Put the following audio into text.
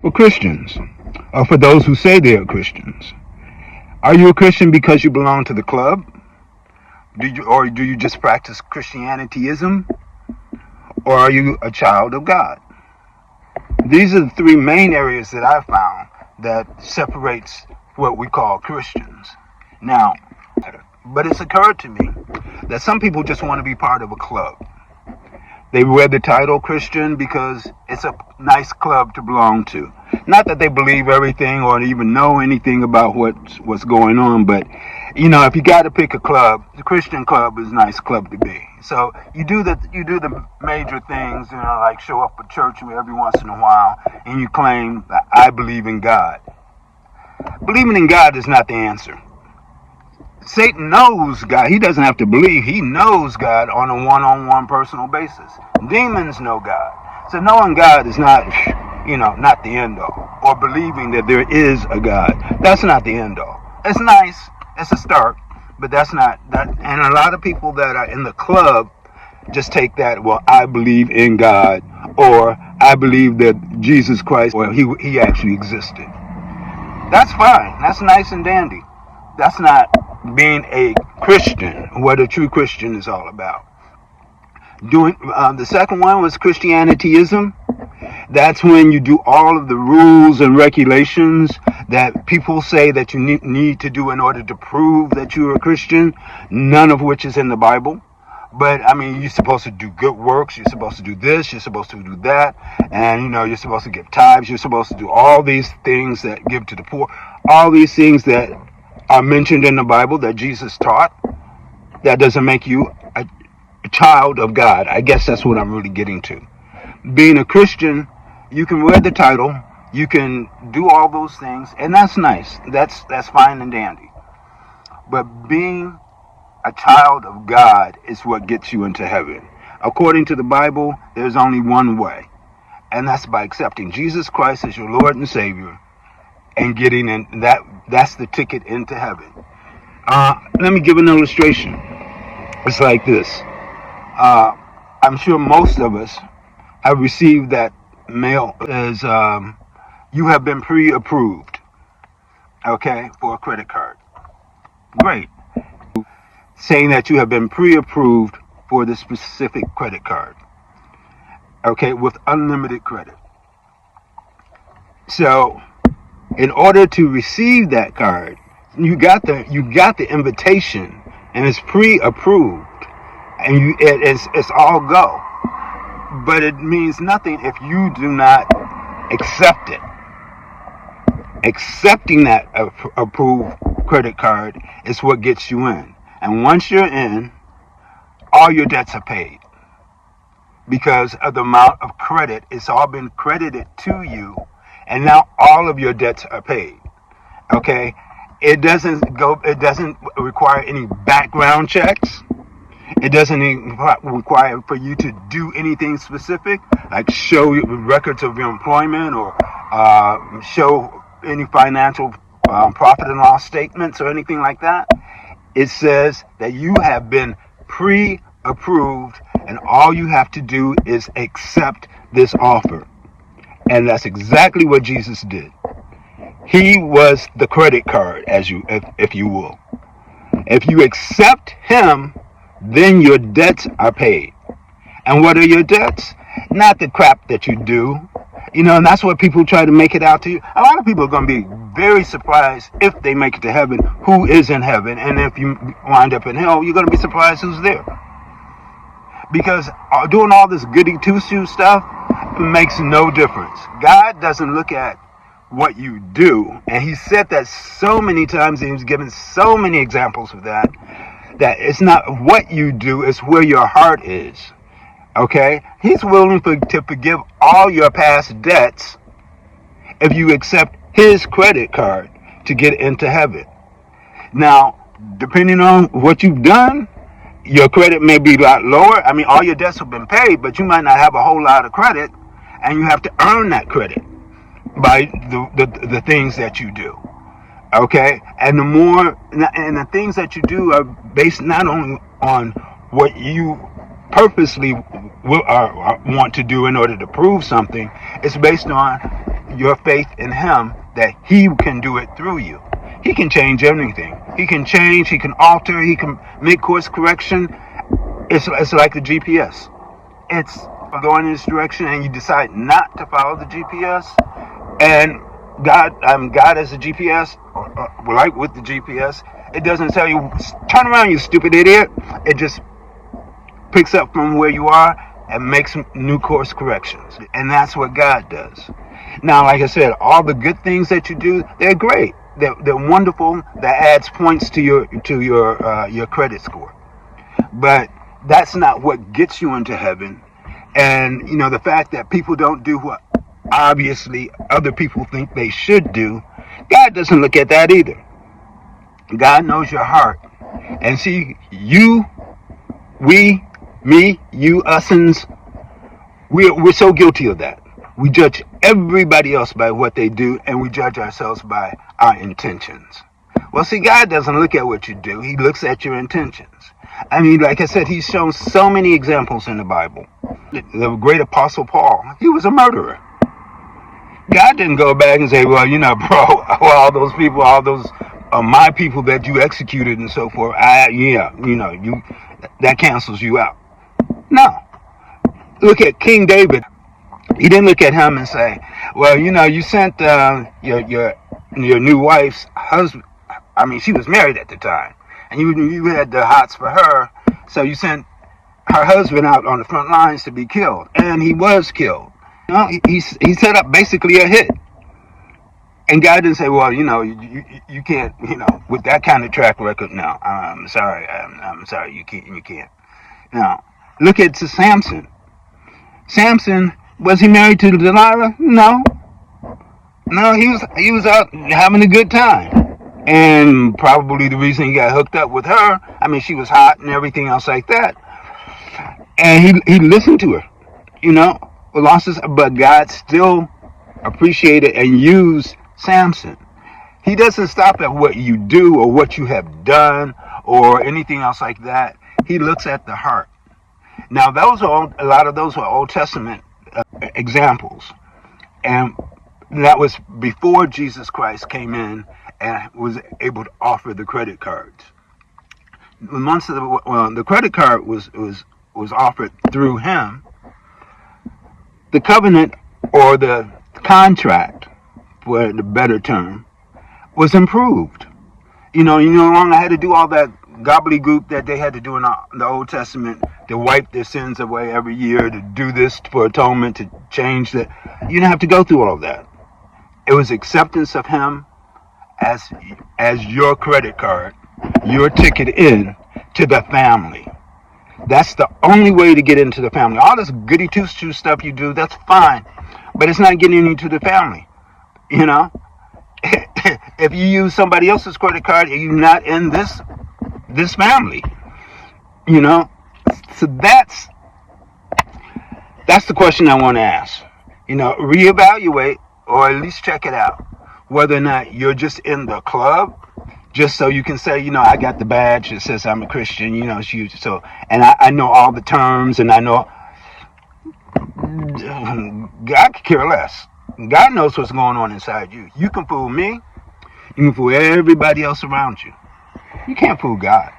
For Christians, or for those who say they are Christians, are you a Christian because you belong to the club? Do you just practice Christianityism? Or are you a child of God? These are the three main areas that I found that separates what we call Christians. Now, but it's occurred to me that some people just want to be part of a club. They wear the title Christian because it's a nice club to belong to. Not that they believe everything or even know anything about what's going on, but if you got to pick a club, the Christian club is a nice club to be. So you do the major things, like show up at church every once in a while, and you claim that I believe in God. Believing in God is not the answer. Satan knows God. He doesn't have to believe. He knows God on a one-on-one personal basis. Demons know God. So knowing God is not, not the end all. Or believing that there is a God. That's not the end all. It's nice. It's a start. But that's not that. And a lot of people that are in the club just take that, well, I believe in God. Or I believe that Jesus Christ, or he actually existed. That's fine. That's nice and dandy. That's not being a Christian, what a true Christian is all about. The second one was Christianityism. That's when you do all of the rules and regulations that people say that you need to do in order to prove that you're a Christian, none of which is in the Bible. But, you're supposed to do good works, you're supposed to do this, you're supposed to do that, and, you're supposed to give tithes, you're supposed to do all these things that give to the poor, all these things that are mentioned in the Bible that Jesus taught. That doesn't make you a child of God. I guess that's what I'm really getting to. Being a Christian, you can wear the title, you can do all those things, and that's nice. That's fine and dandy. But being a child of God is what gets you into heaven. According to the Bible, there's only one way, and that's by accepting Jesus Christ as your Lord and Savior and getting in. That's the ticket into heaven. Let me give an illustration. It's like this. I'm sure most of us have received that mail as you have been pre-approved, okay, for a credit card. Great. Saying that you have been pre-approved for this specific credit card, okay, with unlimited credit. So, in order to receive that card, you got the invitation, and it's pre-approved, and it's all go. But it means nothing if you do not accept it. Accepting that approved credit card is what gets you in. And once you're in, all your debts are paid. Because of the amount of credit, it's all been credited to you, and now all of your debts are paid. Okay? It doesn't require any background checks. It doesn't require for you to do anything specific, like show records of your employment or show any financial profit and loss statements or anything like that. It says that you have been pre-approved, and all you have to do is accept this offer. And that's exactly what Jesus did. He was the credit card, if you will. If you accept him, then your debts are paid. And what are your debts? Not the crap that you do. And that's what people try to make it out to you. A lot of people are going to be very surprised if they make it to heaven, who is in heaven. And if you wind up in hell, you're going to be surprised who's there. Because doing all this goody two-shoe stuff makes no difference. God doesn't look at what you do. And he said that so many times, and he's given so many examples of that it's not what you do, it's where your heart is. Okay? He's willing to forgive all your past debts if you accept his credit card to get into heaven. Now, depending on what you've done, your credit may be a lot lower. All your debts have been paid, but you might not have a whole lot of credit, and you have to earn that credit by the things that you do. Okay? And the things that you do are based not only on what you purposely want to do in order to prove something. It's based on your faith in him that he can do it through you. He can change anything. He can change, he can alter, he can make course correction. It's like the GPS. It's going in this direction and you decide not to follow the GPS, and God as a GPS, or like with the GPS, it doesn't tell you, turn around, you stupid idiot. It just picks up from where you are and makes new course corrections. And that's what God does. Now, like I said, all the good things that you do, they're great. They're wonderful. That adds points to your credit score. But that's not what gets you into heaven. And, the fact that people don't do what obviously other people think they should do, God doesn't look at that either. God knows your heart. And see, you, we, me, you, usins, we're so guilty of that. We judge everybody else by what they do, and we judge ourselves by our intentions. Well, see, God doesn't look at what you do. He looks at your intentions. I mean, like I said, he's shown so many examples in the Bible. The great apostle Paul, he was a murderer. God didn't go back and say, well, bro, all those people, all those my people that you executed and so forth, that cancels you out. No. Look at King David. He didn't look at him and say, well, you sent your new wife's husband. I mean, she was married at the time, and you had the hots for her, so you sent her husband out on the front lines to be killed, and he was killed. He set up basically a hit. And God didn't say, well, you can't, with that kind of track record. No, I'm sorry, you can't. Now, look at Samson. Samson, was he married to Delilah? No, he was out having a good time, and probably the reason he got hooked up with her, I mean, she was hot and everything else like that, and he listened to her, but God still appreciated and used Samson. He doesn't stop at what you do or what you have done or anything else like that. He looks at the heart. Now, a lot of those are Old Testament examples, and that was before Jesus Christ came in and was able to offer the credit cards. Once the credit card was offered through him, the covenant or the contract, for the better term, was improved. You no longer had to do all that gobbledygook that they had to do in the Old Testament to wipe their sins away every year, to do this for atonement, to change that. You didn't have to go through all of that. It was acceptance of him as your credit card, your ticket in to the family. That's the only way to get into the family. All this goody two-shoes stuff you do, that's fine, but it's not getting you to the family. If you use somebody else's credit card, you're not in this family. So that's the question I want to ask. Reevaluate, or at least check it out, whether or not you're just in the club, just so you can say, I got the badge that says I'm a Christian. So, and I know all the terms, and I know. God could care less. God knows what's going on inside you. You can fool me. You can fool everybody else around you. You can't fool God.